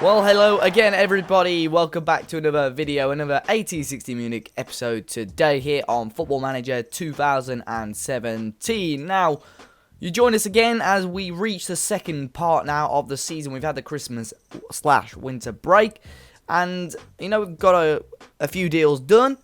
Well, hello again, everybody. Welcome back to another video, another 1860 Munich episode today here on Football Manager 2017. Now, you join us again as we reach the second part now of the season. We've had the Christmas/winter break, and we've got a few deals done.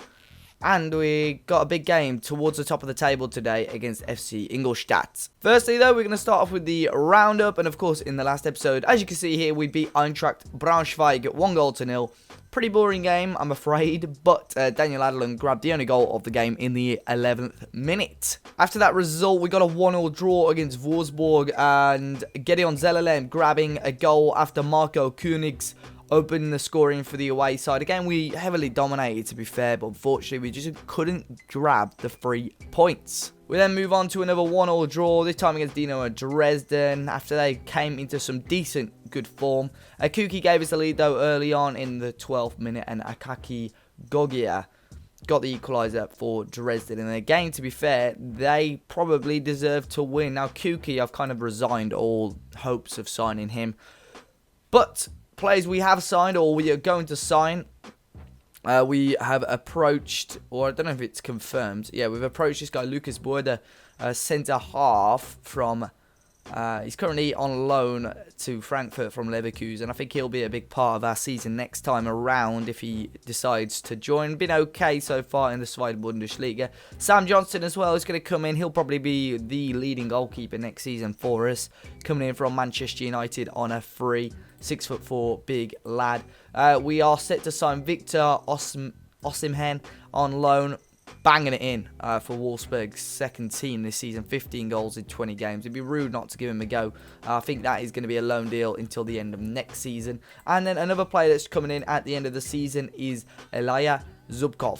And we got a big game towards the top of the table today against FC Ingolstadt. Firstly, though, we're going to start off with the roundup. And, of course, in the last episode, as you can see here, we beat Eintracht Braunschweig 1-0. Pretty boring game, I'm afraid. But Daniel Adelung grabbed the only goal of the game in the 11th minute. After that result, we got a 1-0 draw against Wolfsburg. And Gedeon Zellerlem grabbing a goal after Marco Koenig's opening the scoring for the away side. Again, we heavily dominated, to be fair, but unfortunately we just couldn't grab the 3 points. We then move on to another 1-1 draw, this time against Dino Dresden, after they came into some decent good form. Kuki gave us the lead, though, early on in the 12th minute, and Akaki Gogia got the equaliser for Dresden. And again, to be fair, they probably deserved to win. Now, Kuki, I've kind of resigned all hopes of signing him, but players we have signed or we are going to sign, we have approached, or I don't know if it's confirmed. Yeah, we've approached this guy, Lucas Boerder, centre half from, he's currently on loan to Frankfurt from Leverkusen. I think he'll be a big part of our season next time around if he decides to join. Been okay so far in the Zweite Bundesliga. Sam Johnston as well is going to come in. He'll probably be the leading goalkeeper next season for us, coming in from Manchester United on a free. 6'4" big lad. We are set to sign Victor Osimhen on loan, banging it in for Wolfsburg's second team this season. 15 goals in 20 games. It'd be rude not to give him a go. I think that is going to be a loan deal until the end of next season. And then another player that's coming in at the end of the season is Elia Zubkov,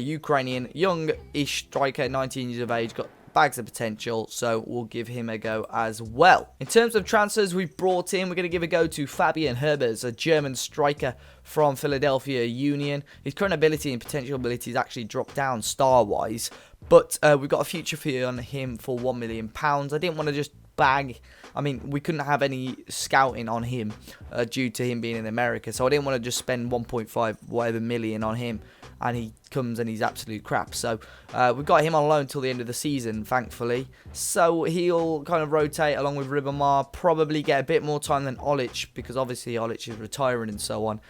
Ukrainian young-ish striker, 19 years of age, got bags of potential, so we'll give him a go as well. In terms of transfers we've brought in, we're going to give a go to Fabian Herbers, a German striker from Philadelphia Union. His current ability and potential ability has actually dropped down star-wise, but we've got a future fee on him for £1 million. I didn't want to just we couldn't have any scouting on him due to him being in America, so I didn't want to just spend 1.5 whatever million on him and he comes and he's absolute crap. So we've got him on loan till the end of the season, thankfully. So he'll kind of rotate along with Ribamar, probably get a bit more time than Olic, because obviously Olic is retiring and so on.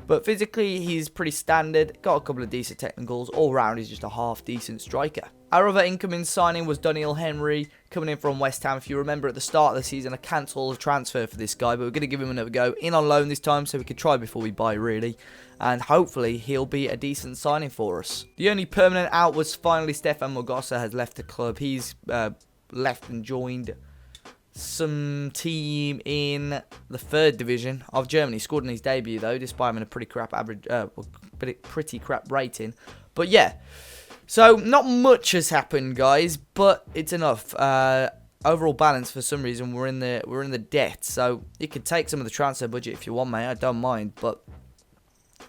But physically, he's pretty standard, got a couple of decent technicals. All round, he's just a half-decent striker. Our other incoming signing was Daniel Henry, coming in from West Ham. If you remember, at the start of the season, I cancelled a transfer for this guy, but we're going to give him another go. In on loan this time, so we can try before we buy, really. And hopefully, he'll be a decent signing for us. The only permanent out was finally Stefan Mogosa has left the club. He's left and joined some team in the 3rd division of Germany. Scored in his debut, though, despite having a pretty crap average, pretty crap rating. But yeah, so not much has happened, guys, but it's enough. Overall balance, for some reason, we're in the debt. So you could take some of the transfer budget if you want, mate. I don't mind, but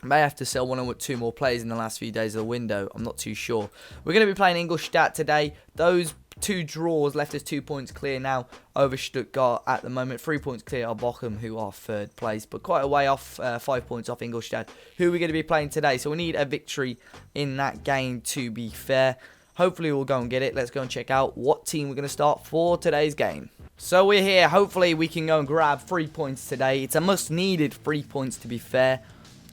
may have to sell one or two more players in the last few days of the window. I'm not too sure. We're going to be playing Ingolstadt today. Those 2 draws left us 2 points clear now over Stuttgart at the moment. 3 points clear are Bochum, who are 3rd place, but quite a way off, 5 points off Ingolstadt, who we're going to be playing today. So we need a victory in that game, to be fair. Hopefully we'll go and get it. Let's go and check out what team we're going to start for today's game. So we're here. Hopefully we can go and grab 3 points today. It's a must-needed 3 points, to be fair,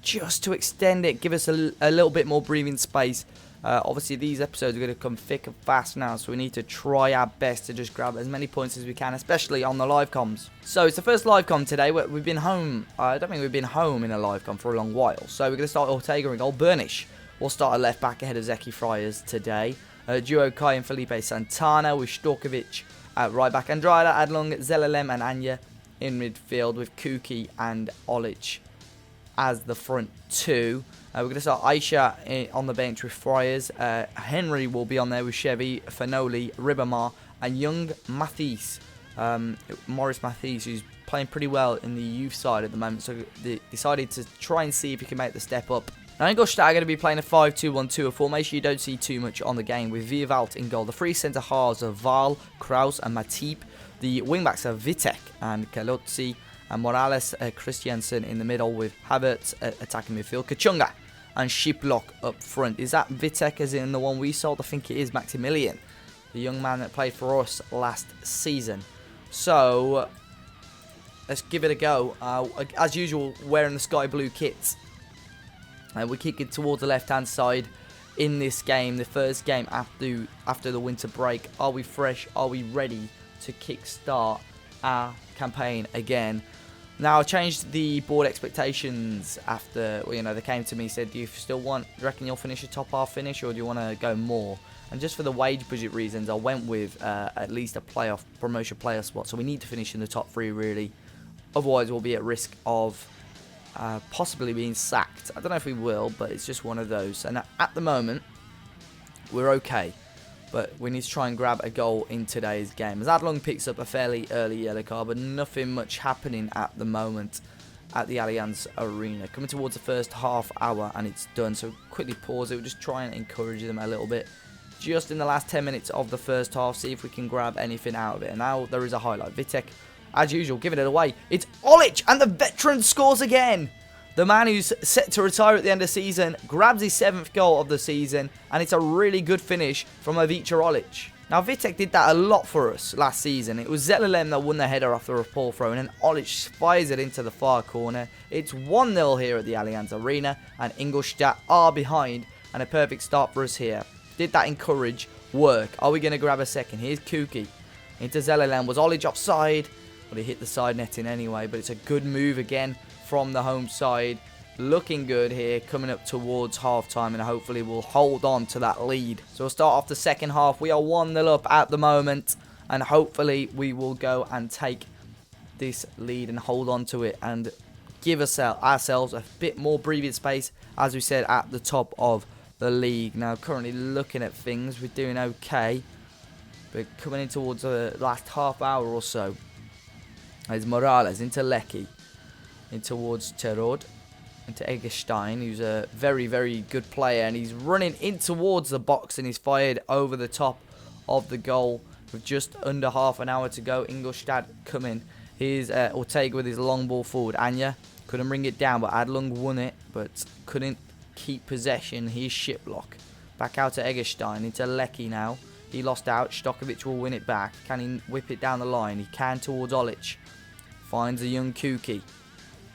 just to extend it, give us a little bit more breathing space. Obviously, these episodes are going to come thick and fast now, so we need to try our best to just grab as many points as we can, especially on the live comms. So it's the first live com today. We've been home. I don't think we've been home in a live com for a long while. So we're going to start Ortega and goal. Burnish will start at left back ahead of Zeki Friars today. Duo Kai and Felipe Santana with Storkovic at right back. Andrada, Adlung, Zellerlem and Anya in midfield with Kuki and Olic as the front 2. We're going to start Aisha on the bench with Friars. Henry will be on there with Chevy, Fanoli, Ribamar, and young Mathis. Maurice Mathis, who's playing pretty well in the youth side at the moment. So they decided to try and see if he can make the step up. Now Ingolstadt are going to be playing a 5-2-1-2, a formation you don't see too much on the game, with Vierwald in goal. The 3 centre halves are Wahl, Kraus and Matip. The wing backs are Vitek and Kalotzi. And Morales, Christiansen in the middle with Havertz attacking midfield. Kachunga and Shiplock up front. Is that Vitek as in the one we sold? I think it is Maximilian, the young man that played for us last season. So let's give it a go. As usual, wearing the sky blue kits. We kick it towards the left-hand side in this game, the first game after the winter break. Are we fresh? Are we ready to kick-start our campaign again? Now, I changed the board expectations after, they came to me, said, do you reckon you'll finish a top half finish, or do you want to go more? And just for the wage budget reasons, I went with at least a promotion playoff spot. So we need to finish in the top 3, really. Otherwise, we'll be at risk of possibly being sacked. I don't know if we will, but it's just one of those. And at the moment, we're okay. But we need to try and grab a goal in today's game. As Adlung picks up a fairly early yellow card, but nothing much happening at the moment at the Allianz Arena. Coming towards the first half hour, and it's done. So quickly pause it. We'll just try and encourage them a little bit. Just in the last 10 minutes of the first half, see if we can grab anything out of it. And now there is a highlight. Vitek, as usual, giving it away. It's Olic, and the veteran scores again. The man who's set to retire at the end of the season grabs his 7th goal of the season, and it's a really good finish from Ivica Olic. Now, Vitek did that a lot for us last season. It was Zelalem that won the header after a ball throw, and then Olic fires it into the far corner. It's 1-0 here at the Allianz Arena, and Ingolstadt are behind, and a perfect start for us here. Did that encourage work? Are we going to grab a second? Here's Kuki into Zelalem. Was Olic offside? Well, he hit the side netting anyway, but it's a good move again from the home side. Looking good here, coming up towards half-time, and hopefully we'll hold on to that lead. So we'll start off the second half. We are 1-0 up at the moment, and hopefully we will go and take this lead and hold on to it and give ourselves a bit more breathing space, as we said, at the top of the league. Now, currently looking at things, we're doing okay, but coming in towards the last half hour or so, there's Morales into Lecky, in towards Terod, into Eggestein, who's a very, very good player, and he's running in towards the box, and he's fired over the top of the goal with just under half an hour to go. Ingolstadt coming. Here's Ortega with his long ball forward. Anya couldn't bring it down, but Adlung won it, but couldn't keep possession. Here's Shiplock. Back out to Eggestein, into Lecky now. He lost out. Stokovic will win it back. Can he whip it down the line? He can towards Olic. Finds a young Kuki.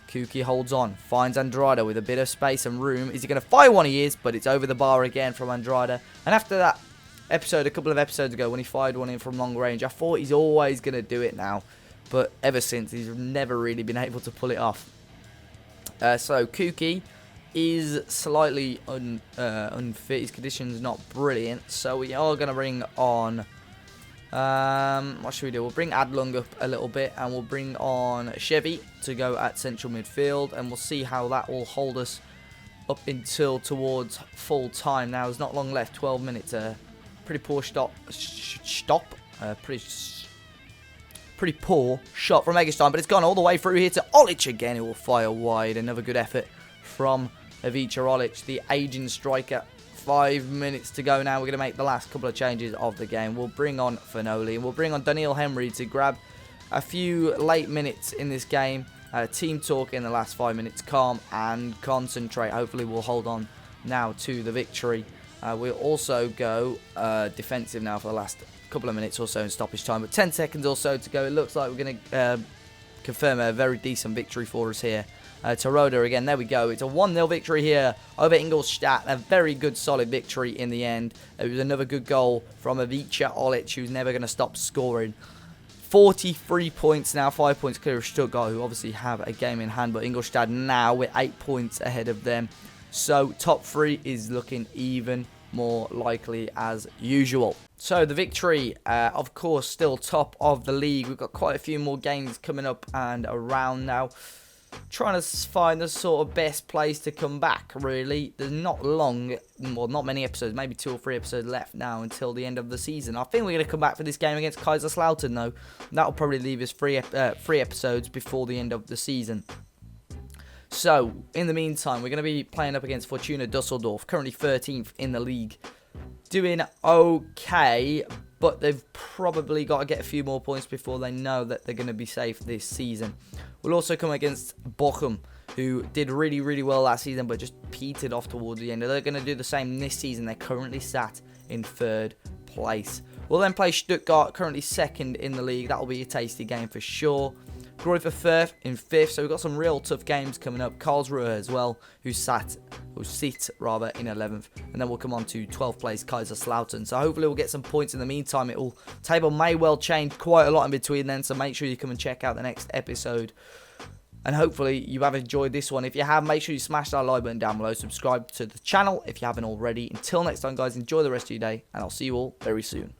Kuki holds on, finds Andrada with a bit of space and room. Is he going to fire one? He is, but it's over the bar again from Andrada. And after that episode, a couple of episodes ago, when he fired one in from long range, I thought he's always going to do it now. But ever since, he's never really been able to pull it off. So Kuki is slightly unfit. His condition's not brilliant. So we are going to bring on... what should we do? We'll bring Adlung up a little bit, and we'll bring on Chevy to go at central midfield, and we'll see how that will hold us up until towards full time. Now, there's not long left, 12 minutes. Pretty poor pretty poor shot from Eggestein, but it's gone all the way through here to Olic again, who will fire wide. Another good effort from Ivica Olic, the aging striker. 5 minutes to go now. We're going to make the last couple of changes of the game. We'll bring on Finoli, and we'll bring on Daniel Henry to grab a few late minutes in this game. Team talk in the last 5 minutes. Calm and concentrate. Hopefully we'll hold on now to the victory. We'll also go defensive now for the last couple of minutes or so in stoppage time. But 10 seconds or so to go. It looks like we're going to confirm a very decent victory for us here. Teroda again, there we go. It's a 1-0 victory here over Ingolstadt. A very good, solid victory in the end. It was another good goal from Ivica Olic, who's never going to stop scoring. 43 points now, 5 points clear of Stuttgart, who obviously have a game in hand, but Ingolstadt now with 8 points ahead of them. So top 3 is looking even more likely as usual. So the victory, of course, still top of the league. We've got quite a few more games coming up and around now. Trying to find the sort of best place to come back, really. There's not long, well, not many episodes, maybe 2 or 3 episodes left now until the end of the season. I think we're going to come back for this game against Kaiserslautern, though. That'll probably leave us 3 episodes before the end of the season. So, in the meantime, we're going to be playing up against Fortuna Dusseldorf, currently 13th in the league. Doing okay, but they've probably got to get a few more points before they know that they're going to be safe this season. We'll also come against Bochum, who did really, really well last season, but just petered off towards the end. They're going to do the same this season. They're currently sat in 3rd place. We'll then play Stuttgart, currently 2nd in the league. That will be a tasty game for sure. Greuther Fürth in 5th, so we've got some real tough games coming up. Karlsruhe as well, who sit in 11th, and then we'll come on to 12th place Kaiserslautern. So hopefully we'll get some points in the meantime. Table may well change quite a lot in between then, so make sure you come and check out the next episode. And hopefully you have enjoyed this one. If you have, make sure you smash that like button down below. Subscribe to the channel if you haven't already. Until next time, guys, enjoy the rest of your day, and I'll see you all very soon.